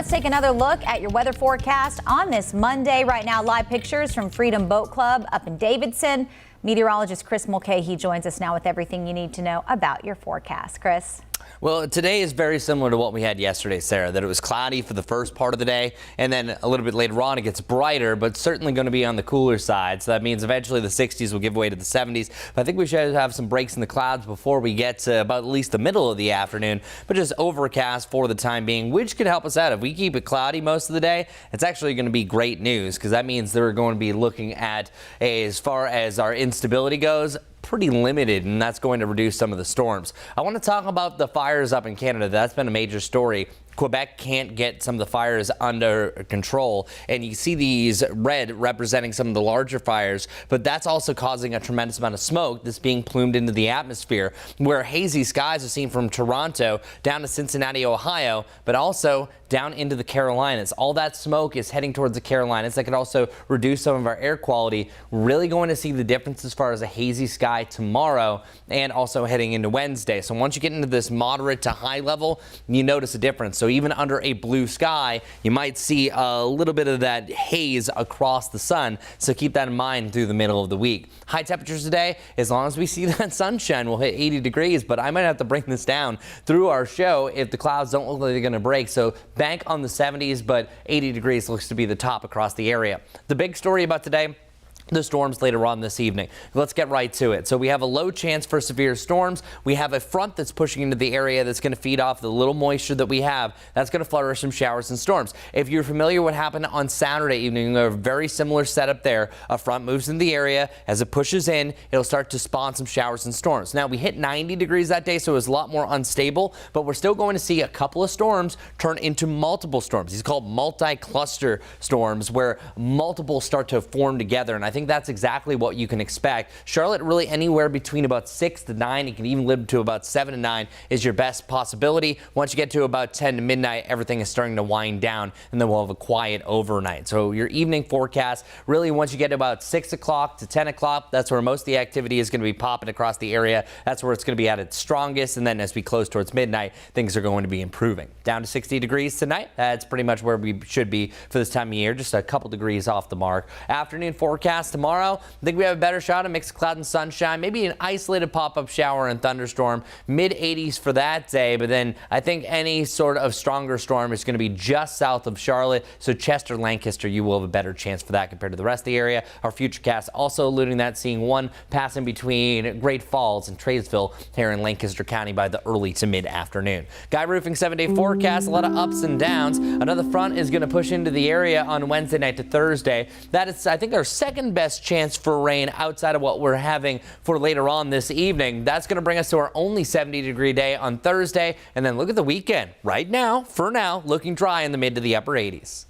Let's take another look at your weather forecast on this Monday. Right now, live pictures from Freedom Boat Club up in Davidson. Meteorologist Chris Mulcahy joins us now with everything you need to know about your forecast. Chris. Well, today is very similar to what we had yesterday, Sarah, that it was cloudy for the first part of the day, and then a little bit later on it gets brighter, but certainly going to be on the cooler side. So that means eventually the 60s will give way to the 70s. But I think we should have some breaks in the clouds before we get to about at least the middle of the afternoon, but just overcast for the time being, which could help us out. If we keep it cloudy most of the day, it's actually going to be great news, because that means they're going to be looking at, as far as our instability goes, pretty limited, and that's going to reduce some of the storms. I want to talk about the fires up in Canada. That's been a major story. Quebec can't get some of the fires under control, and you see these red representing some of the larger fires, but that's also causing a tremendous amount of smoke that's being plumed into the atmosphere, where hazy skies are seen from Toronto down to Cincinnati, Ohio, but also down into the Carolinas. All that smoke is heading towards the Carolinas. That could also reduce some of our air quality. Really going to see the difference as far as a hazy sky tomorrow and also heading into Wednesday. So once you get into this moderate to high level, you notice a difference. So even under a blue sky, you might see a little bit of that haze across the sun. So keep that in mind through the middle of the week. High temperatures today, as long as we see that sunshine, we'll hit 80 degrees, but I might have to bring this down through our show if the clouds don't look like they're going to break. So bank on the 70s, but 80 degrees looks to be the top across the area. The big story about today, the storms later on this evening. Let's get right to it. So we have a low chance for severe storms. We have a front that's pushing into the area that's going to feed off the little moisture that we have. That's going to flourish some showers and storms. If you're familiar with what happened on Saturday evening, a very similar setup there. A front moves in the area. As it pushes in, it'll start to spawn some showers and storms. Now, we hit 90 degrees that day, so it was a lot more unstable, but we're still going to see a couple of storms turn into multiple storms. These are called multi-cluster storms, where multiple start to form together, and I think that's exactly what you can expect. Charlotte, really anywhere between about 6 to 9, you can even live to about 7 to 9 is your best possibility. Once you get to about 10 to midnight, everything is starting to wind down, and then we'll have a quiet overnight. So your evening forecast, really once you get to about 6 o'clock to 10 o'clock, that's where most of the activity is going to be popping across the area. That's where it's going to be at its strongest, and then as we close towards midnight, things are going to be improving. Down to 60 degrees tonight. That's pretty much where we should be for this time of year, just a couple degrees off the mark. Afternoon forecast tomorrow, I think we have a better shot of mixed cloud and sunshine, maybe an isolated pop-up shower and thunderstorm, mid-80s for that day, but then I think any sort of stronger storm is going to be just south of Charlotte, so Chester, Lancaster, you will have a better chance for that compared to the rest of the area. Our futurecast also alluding that seeing one passing between Great Falls and Tradesville here in Lancaster County by the early to mid-afternoon. Guy Roofing 7-day forecast, a lot of ups and downs. Another front is going to push into the area on Wednesday night to Thursday. That is, I think, our second best chance for rain outside of what we're having for later on this evening. That's going to bring us to our only 70-degree day on Thursday. And then look at the weekend. Right now, for now, looking dry in the mid to the upper 80s.